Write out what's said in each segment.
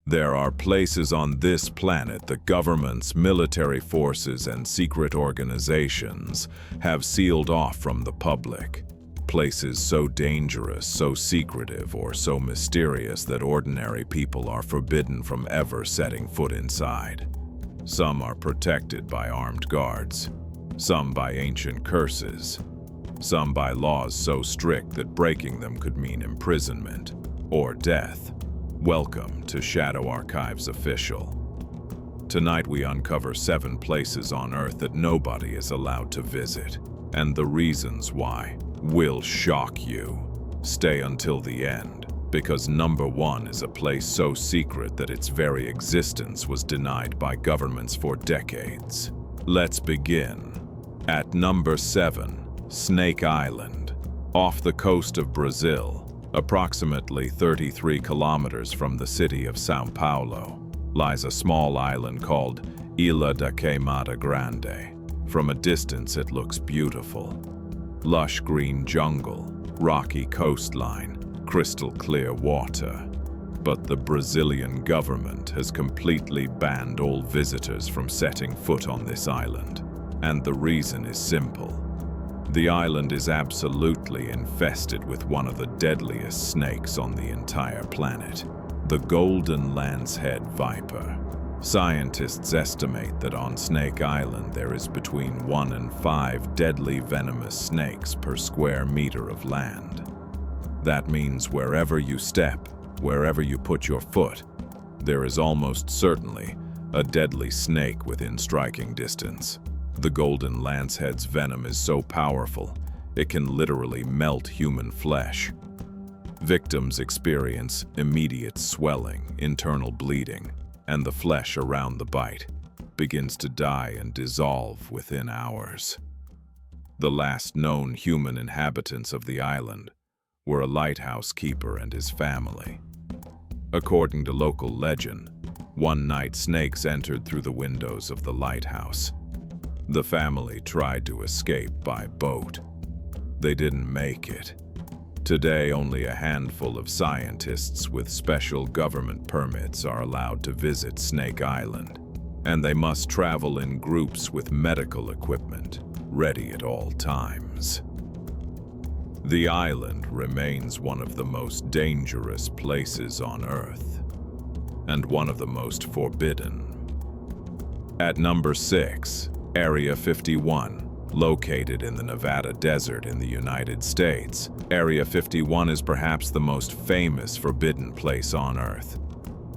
There are places on this planet that governments, military forces, and secret organizations have sealed off from the public. Places so dangerous, so secretive, or so mysterious that ordinary people are forbidden from ever setting foot inside. Some are protected by armed guards, some by ancient curses, some by laws so strict that breaking them could mean imprisonment or death. Welcome to ShadowArchives Official. Tonight we uncover 7 places on Earth that nobody is allowed to visit, and the reasons why will shock you. Stay until the end, because number 1 is a place so secret that its very existence was denied by governments for decades. Let's begin. At number 7, Snake Island. Off the coast of Brazil, approximately 33 kilometers from the city of São Paulo, lies a small island called Ilha da Queimada Grande. From a distance it looks beautiful. Lush green jungle, rocky coastline, crystal clear water. But the Brazilian government has completely banned all visitors from setting foot on this island. And the reason is simple. The island is absolutely infested with one of the deadliest snakes on the entire planet, the golden lancehead viper. Scientists estimate that on Snake Island there is between 1 and 5 deadly venomous snakes per square meter of land. That means wherever you step, wherever you put your foot, there is almost certainly a deadly snake within striking distance. The golden lancehead's venom is so powerful, it can literally melt human flesh. Victims experience immediate swelling, internal bleeding, and the flesh around the bite begins to die and dissolve within hours. The last known human inhabitants of the island were a lighthouse keeper and his family. According to local legend, one night snakes entered through the windows of the lighthouse. The family tried to escape by boat. They didn't make it. Today, only a handful of scientists with special government permits are allowed to visit Snake Island, and they must travel in groups with medical equipment, ready at all times. The island remains one of the most dangerous places on Earth, and one of the most forbidden. At number 6, Area 51. Located in the Nevada desert in the United States, Area 51 is perhaps the most famous forbidden place on Earth.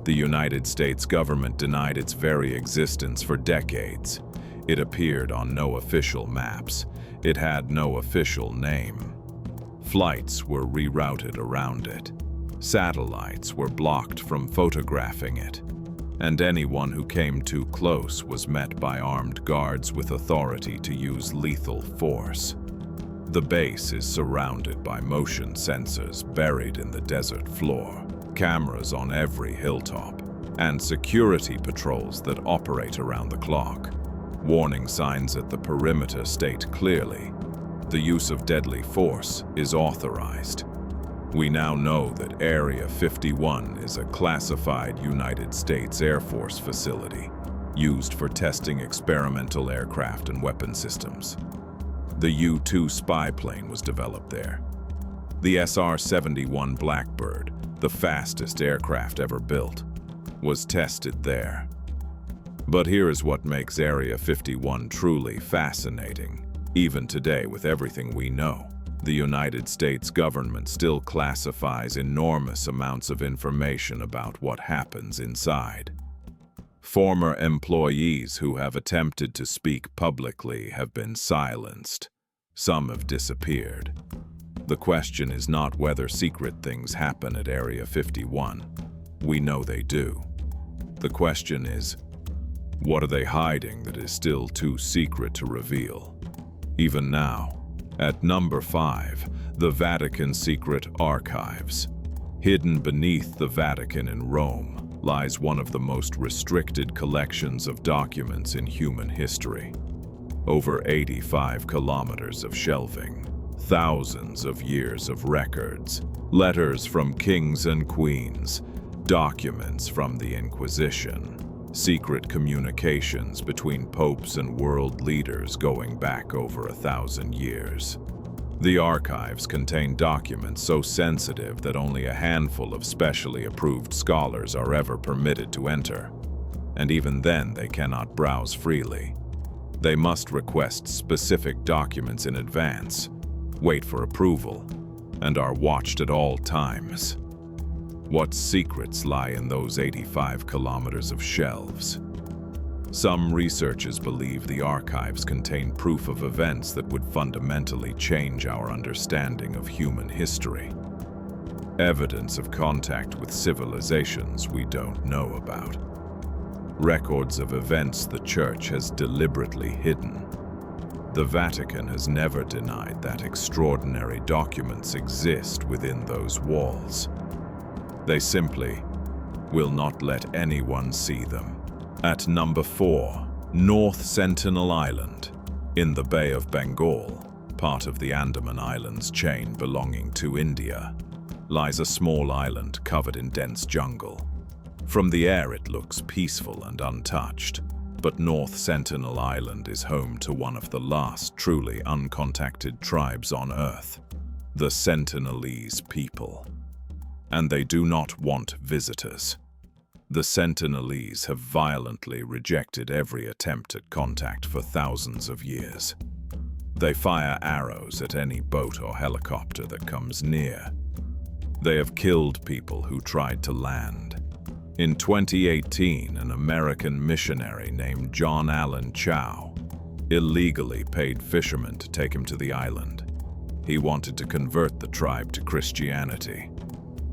The United States government denied its very existence for decades. It appeared on no official maps. It had no official name. Flights were rerouted around it. Satellites were blocked from photographing it. And anyone who came too close was met by armed guards with authority to use lethal force. The base is surrounded by motion sensors buried in the desert floor, cameras on every hilltop, and security patrols that operate around the clock. Warning signs at the perimeter state clearly: the use of deadly force is authorized. We now know that Area 51 is a classified United States Air Force facility used for testing experimental aircraft and weapon systems. The U-2 spy plane was developed there. The SR-71 Blackbird, the fastest aircraft ever built, was tested there. But here is what makes Area 51 truly fascinating. Even today, with everything we know, the United States government still classifies enormous amounts of information about what happens inside. Former employees who have attempted to speak publicly have been silenced. Some have disappeared. The question is not whether secret things happen at Area 51. We know they do. The question is, what are they hiding that is still too secret to reveal? Even now, at number 5, the Vatican Secret Archives. Hidden beneath the Vatican in Rome lies one of the most restricted collections of documents in human history. Over 85 kilometers of shelving, thousands of years of records, letters from kings and queens, documents from the Inquisition, secret communications between popes and world leaders going back over 1,000 years. The archives contain documents so sensitive that only a handful of specially approved scholars are ever permitted to enter, and even then they cannot browse freely. They must request specific documents in advance, wait for approval, and are watched at all times. What secrets lie in those 85 kilometers of shelves? Some researchers believe the archives contain proof of events that would fundamentally change our understanding of human history. Evidence of contact with civilizations we don't know about. Records of events the Church has deliberately hidden. The Vatican has never denied that extraordinary documents exist within those walls. They simply will not let anyone see them. At number 4, North Sentinel Island. In the Bay of Bengal, part of the Andaman Islands chain belonging to India, lies a small island covered in dense jungle. From the air it looks peaceful and untouched, but North Sentinel Island is home to one of the last truly uncontacted tribes on Earth, the Sentinelese people. And they do not want visitors. The Sentinelese have violently rejected every attempt at contact for thousands of years. They fire arrows at any boat or helicopter that comes near. They have killed people who tried to land. In 2018, an American missionary named John Allen Chow illegally paid fishermen to take him to the island. He wanted to convert the tribe to Christianity.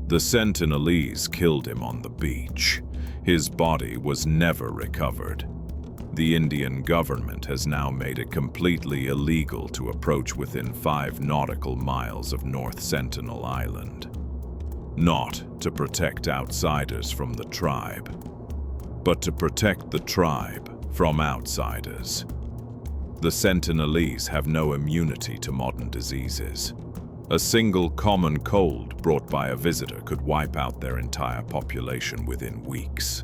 The Sentinelese killed him on the beach. His body was never recovered. The Indian government has now made it completely illegal to approach within 5 nautical miles of North Sentinel Island. Not to protect outsiders from the tribe, but to protect the tribe from outsiders. The Sentinelese have no immunity to modern diseases. A single common cold brought by a visitor could wipe out their entire population within weeks.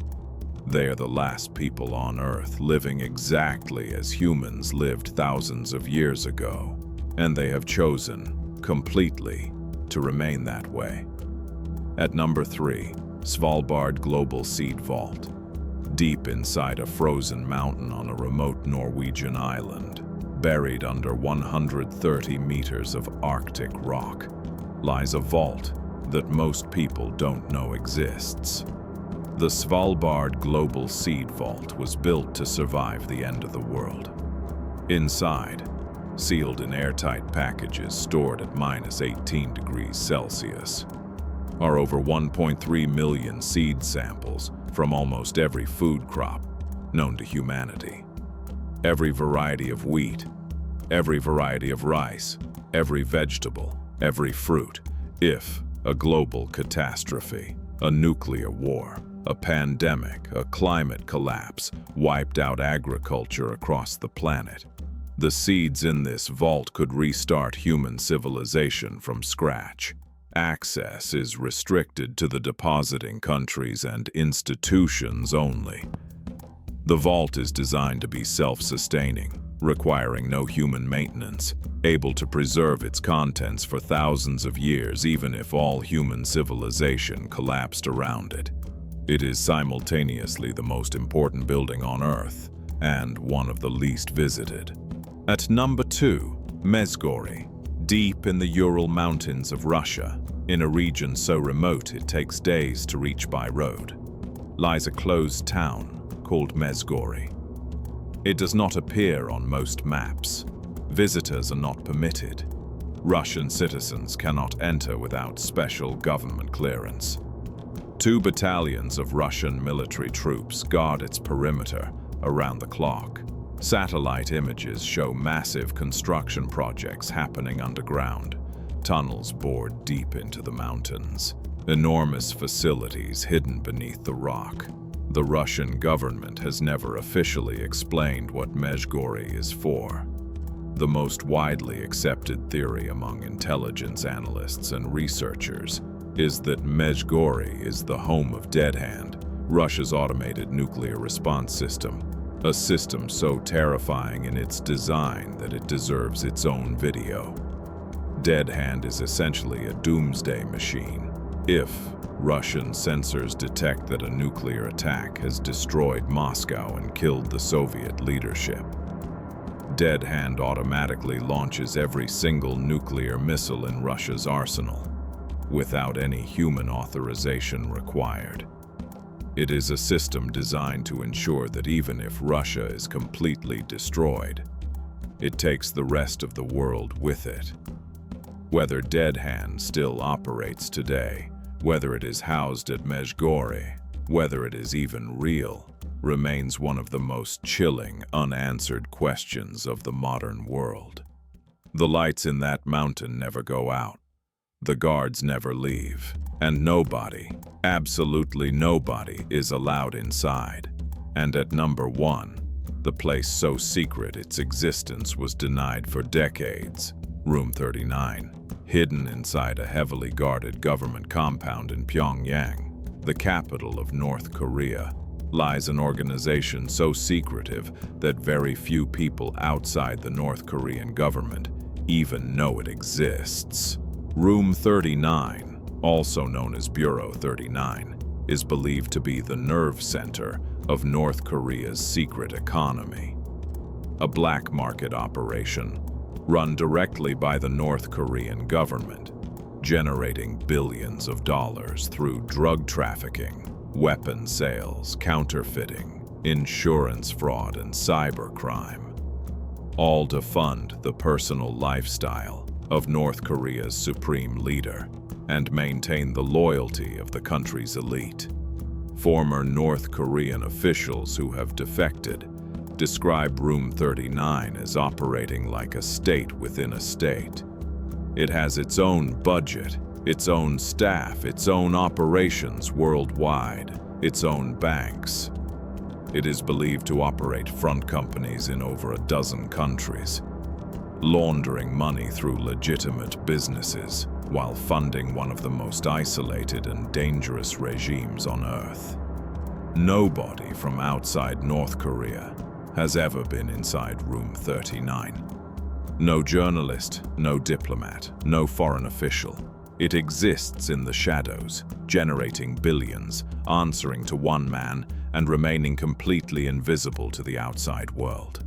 They are the last people on Earth living exactly as humans lived thousands of years ago, and they have chosen, completely, to remain that way. At number 3, Svalbard Global Seed Vault. Deep inside a frozen mountain on a remote Norwegian island, buried under 130 meters of Arctic rock, lies a vault that most people don't know exists. The Svalbard Global Seed Vault was built to survive the end of the world. Inside, sealed in airtight packages stored at -18 degrees Celsius, are over 1.3 million seed samples from almost every food crop known to humanity. Every variety of wheat, every variety of rice, every vegetable, every fruit. If a global catastrophe, a nuclear war, a pandemic, a climate collapse wiped out agriculture across the planet, the seeds in this vault could restart human civilization from scratch. Access is restricted to the depositing countries and institutions only. The vault is designed to be self-sustaining, requiring no human maintenance, able to preserve its contents for thousands of years even if all human civilization collapsed around it. It is simultaneously the most important building on Earth and one of the least visited. At number 2, Mezgori. Deep in the Ural Mountains of Russia, in a region so remote it takes days to reach by road, lies a closed town called Mezgori. It does not appear on most maps. Visitors are not permitted. Russian citizens cannot enter without special government clearance. 2 battalions of Russian military troops guard its perimeter around the clock. Satellite images show massive construction projects happening underground, tunnels bored deep into the mountains, enormous facilities hidden beneath the rock. The Russian government has never officially explained what Mezgori is for. The most widely accepted theory among intelligence analysts and researchers is that Medjugorje is the home of Dead Hand, Russia's automated nuclear response system, a system so terrifying in its design that it deserves its own video. Dead Hand is essentially a doomsday machine. If Russian sensors detect that a nuclear attack has destroyed Moscow and killed the Soviet leadership, Dead Hand automatically launches every single nuclear missile in Russia's arsenal, without any human authorization required. It is a system designed to ensure that even if Russia is completely destroyed, it takes the rest of the world with it. Whether Dead Hand still operates today, whether it is housed at Medjugorje, whether it is even real, remains one of the most chilling, unanswered questions of the modern world. The lights in that mountain never go out. The guards never leave. And nobody, absolutely nobody, is allowed inside. And at number 1, the place so secret its existence was denied for decades, Room 39, hidden inside a heavily guarded government compound in Pyongyang, the capital of North Korea, lies an organization so secretive that very few people outside the North Korean government even know it exists. Room 39, also known as Bureau 39, is believed to be the nerve center of North Korea's secret economy. A black market operation run directly by the North Korean government, generating billions of dollars through drug trafficking, weapon sales, counterfeiting, insurance fraud, and cybercrime, all to fund the personal lifestyle of North Korea's supreme leader and maintain the loyalty of the country's elite. Former North Korean officials who have defected describe Room 39 as operating like a state within a state. It has its own budget, its own staff, its own operations worldwide, its own banks. It is believed to operate front companies in over a dozen countries, laundering money through legitimate businesses while funding one of the most isolated and dangerous regimes on Earth. Nobody from outside North Korea has ever been inside Room 39. No journalist, no diplomat, no foreign official. It exists in the shadows, generating billions, answering to one man, and remaining completely invisible to the outside world.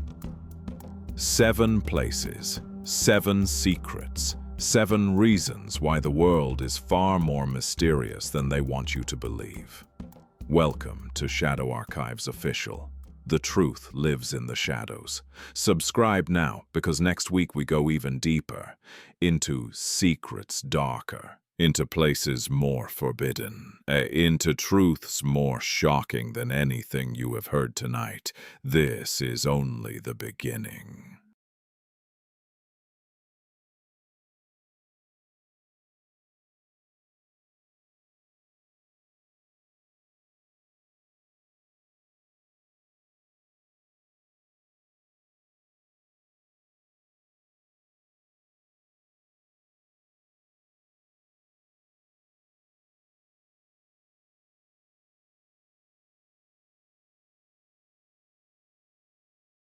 7 places, 7 secrets, 7 reasons why the world is far more mysterious than they want you to believe. Welcome to ShadowArchives Official. The truth lives in the shadows. Subscribe now, because next week we go even deeper, into secrets darker, into places more forbidden, into truths more shocking than anything you have heard tonight. This is only the beginning.